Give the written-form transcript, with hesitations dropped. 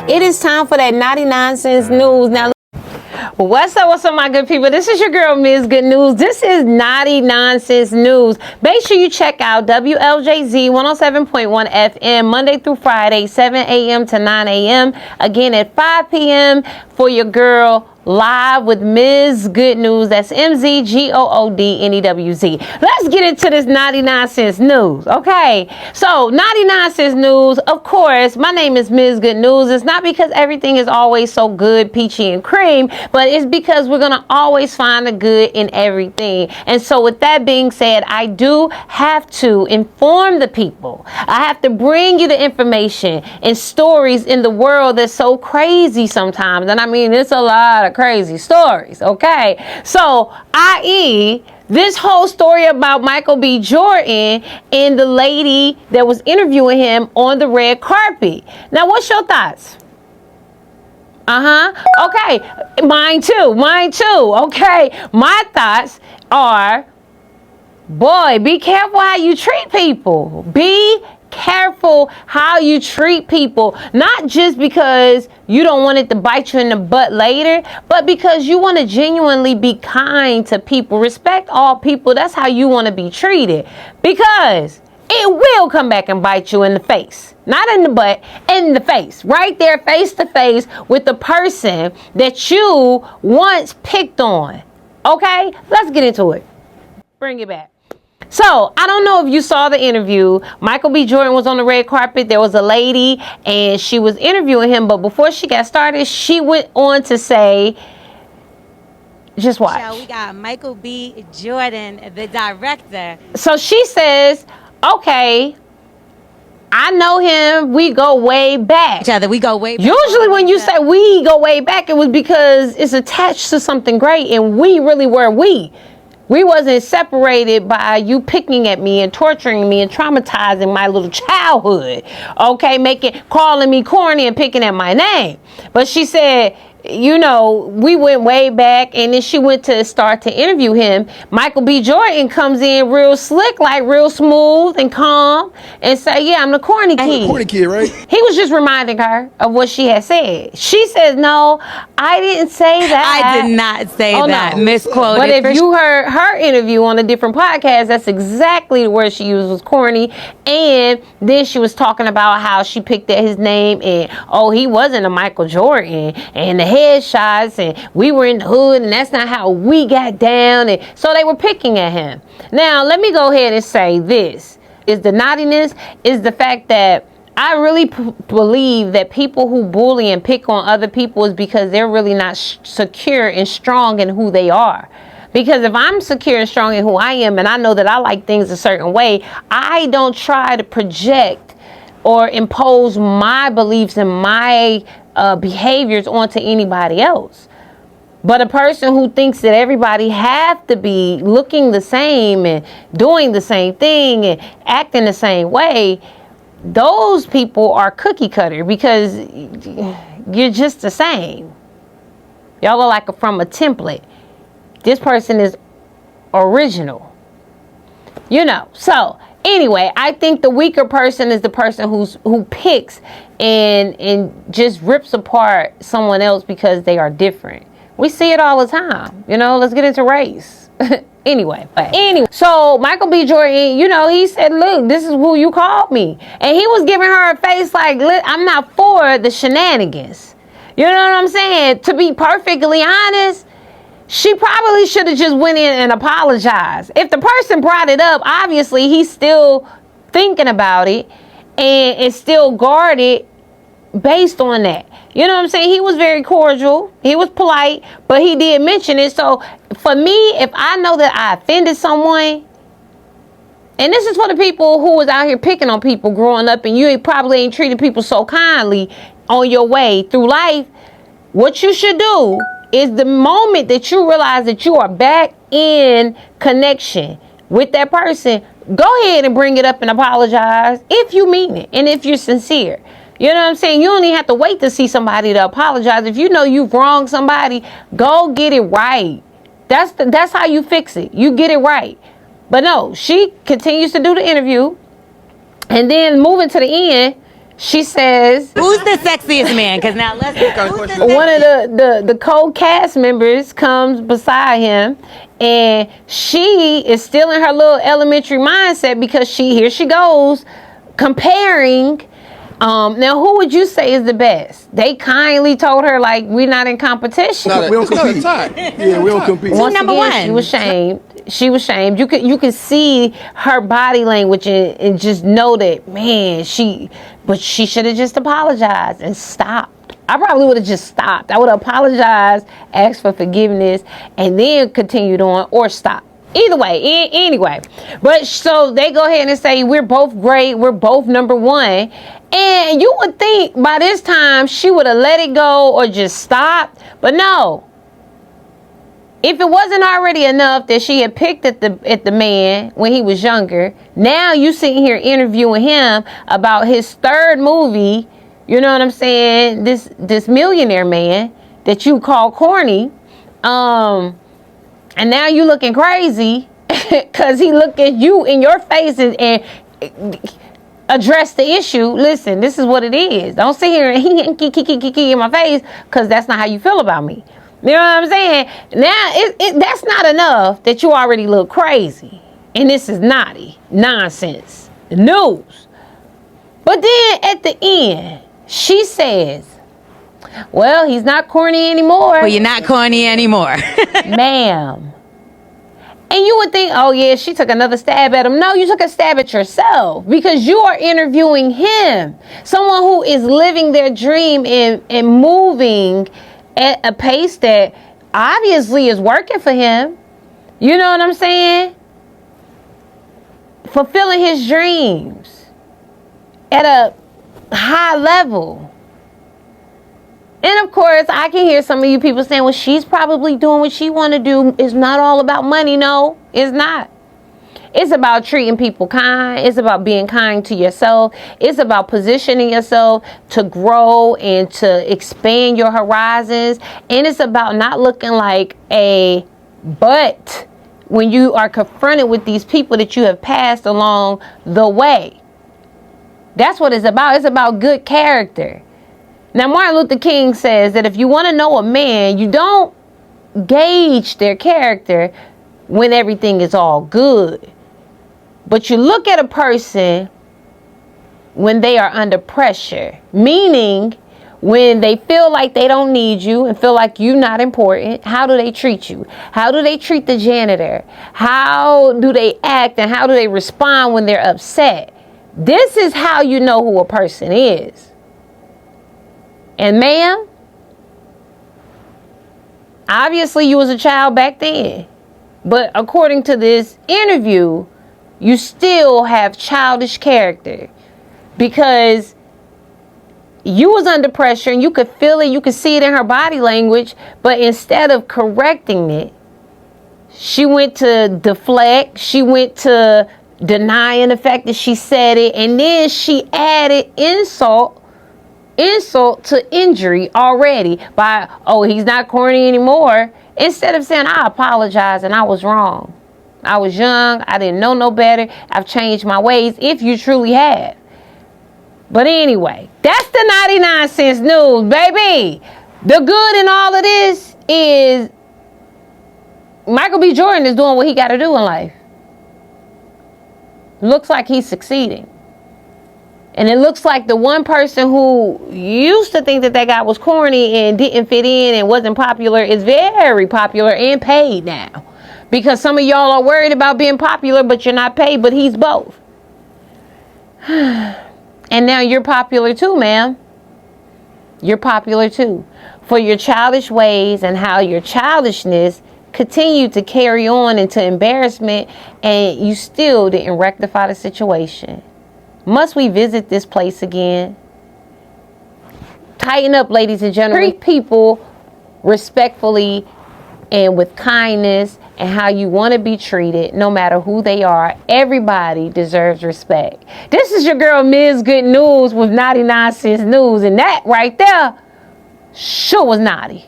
It is time for that naughty nonsense news. Now, what's up, my good people? This is your girl, Ms. Good News. This is Naughty Nonsense News. Make sure you check out WLJZ 107.1 FM Monday through Friday, 7 a.m. to 9 a.m. Again at 5 p.m. for your girl live with Ms. Good News. That's MZGOODNEWZ. Let's get into this naughty nonsense news. Okay, so naughty nonsense news. Of course, my name is Ms. Good News. It's not because everything is always so good, peachy and cream, but it's because we're gonna always find the good in everything. And so with that being said, I do have to inform the people. I have to bring you the information and stories in the world that's so crazy sometimes. And I mean, it's a lot of crazy stories, okay? So, i.e., this whole story about Michael B Jordon and the lady that was interviewing him on the red carpet. Now, what's your thoughts? Okay, mine too, okay? My thoughts are, boy, be careful how you treat people. Be careful how you treat people, not just because you don't want it to bite you in the butt later, but because you want to genuinely be kind to people. Respect all people. That's how you want to be treated, because it will come back and bite you in the face. Not in the butt, in the face. Right there, face to face with the person that you once picked on. Okay, let's get into it. Bring it back. So, I don't know if you saw the interview. Michael B Jordon was on the red carpet. There was a lady and she was interviewing him. But before she got started, she went on to say, just watch. So we got Michael B Jordon, the director. So she says, okay, I know him. We go way back. Each other, we go way back. Usually when you say we go way back, it was because it's attached to something great. And we really were we. We wasn't separated by you picking at me and torturing me and traumatizing my little childhood. Okay, calling me corny and picking at my name. But she said, you know, we went way back, and then she went to start to interview him. Michael B Jordon comes in real slick, like real smooth and calm, and say, yeah, I'm the corny kid. I'm the corny kid, right? He was just reminding her of what she had said. She says, no, I didn't say that. I did not say that. No. Misquoted. But if you heard her interview on a different podcast, that's exactly the word she used, was corny. And then she was talking about how she picked at his name, and he wasn't a Michael Jordan, and the headshots, and we were in the hood, and that's not how we got down. And so they were picking at him. Now, let me go ahead and say this is the naughtiness, is the fact that I really believe that people who bully and pick on other people is because they're really not secure and strong in who they are. Because if I'm secure and strong in who I am, and I know that I like things a certain way, I don't try to project or impose my beliefs and my behaviors onto anybody else. But a person who thinks that everybody have to be looking the same and doing the same thing and acting the same way, those people are cookie cutter, because you're just the same. Y'all are like from a template. This person is original. You know, so anyway, I think the weaker person is the person who picks and just rips apart someone else because they are different. We see it all the time. You know, let's get into race. Anyway, so Michael B Jordon, you know, he said, look, this is who you called me. And he was giving her a face like, I'm not for the shenanigans. You know what I'm saying? To be perfectly honest, she probably should have just went in and apologized. If the person brought it up, obviously he's still thinking about it and is still guarded based on that. You know what I'm saying? He was very cordial. He was polite, but he did mention it. So for me, if I know that I offended someone, and this is for the people who was out here picking on people growing up, and you probably ain't treated people so kindly on your way through life, what you should do is the moment that you realize that you are back in connection with that person, go ahead and bring it up and apologize if you mean it and if you're sincere. You know what I'm saying? You don't even have to wait to see somebody to apologize. If you know you've wronged somebody, go get it right. That's how you fix it. You get it right. But no, she continues to do the interview. And then moving to the end, She says Who's the sexiest man? Because now let's. one of the co-cast members comes beside him, and she is still in her little elementary mindset because here she goes comparing. Now, who would you say is the best? They kindly told her, like, we're not in competition. We don't compete. Yeah, we don't compete. Once number again, one. she was shamed. She was shamed. You could see her body language and just know that, man, but she should have just apologized and stopped. I probably would have just stopped. I would have apologized, asked for forgiveness, and then continued on or stopped. Either way, anyway. But so they go ahead and say, we're both great. We're both number one. And you would think by this time she would have let it go or just stopped. But no. If it wasn't already enough that she had picked at the man when he was younger, now you sitting here interviewing him about his third movie, you know what I'm saying? This millionaire man that you call corny. And now you looking crazy because he looked at you in your face and address the issue. Listen, this is what it is. Don't sit here and kiki in my face because that's not how you feel about me. You know what I'm saying? Now, that's not enough that you already look crazy. And this is naughty, nonsense, news. But then at the end, she says, well, he's not corny anymore. Well, you're not corny anymore. Ma'am. And you would think, oh yeah, she took another stab at him. No, you took a stab at yourself because you are interviewing him. Someone who is living their dream and moving at a pace that obviously is working for him. You know what I'm saying? Fulfilling his dreams at a high level. And of course, I can hear some of you people saying, well, she's probably doing what she want to do. It's not all about money. No, it's not. It's about treating people kind. It's about being kind to yourself. It's about positioning yourself to grow and to expand your horizons. And it's about not looking like a butt when you are confronted with these people that you have passed along the way. That's what it's about. It's about good character. Now, Martin Luther King says that if you want to know a man, you don't gauge their character when everything is all good. But you look at a person when they are under pressure, meaning when they feel like they don't need you and feel like you're not important. How do they treat you? How do they treat the janitor? How do they act and how do they respond when they're upset? This is how you know who a person is. And ma'am, obviously you was a child back then. But according to this interview, you still have childish character. Because you was under pressure and you could feel it, you could see it in her body language. But instead of correcting it, she went to deflect. She went to denying the fact that she said it. And then she added insult to injury already by, oh, he's not corny anymore. Instead of saying, I apologize and I was wrong. I was young. I didn't know no better. I've changed my ways, if you truly have. But anyway, that's the naughty nonsense news, baby. The good in all of this is Michael B Jordon is doing what he got to do in life. Looks like he's succeeding. And it looks like the one person who used to think that guy was corny and didn't fit in and wasn't popular is very popular and paid now. Because some of y'all are worried about being popular, but you're not paid, but he's both. And now you're popular too, ma'am. You're popular too. For your childish ways and how your childishness continued to carry on into embarrassment and you still didn't rectify the situation. Must we visit this place again? Tighten up, ladies and gentlemen. Treat people respectfully and with kindness and how you want to be treated, no matter who they are. Everybody deserves respect. This is your girl, Ms. Good News with Naughty Nonsense News. And that right there sure was naughty.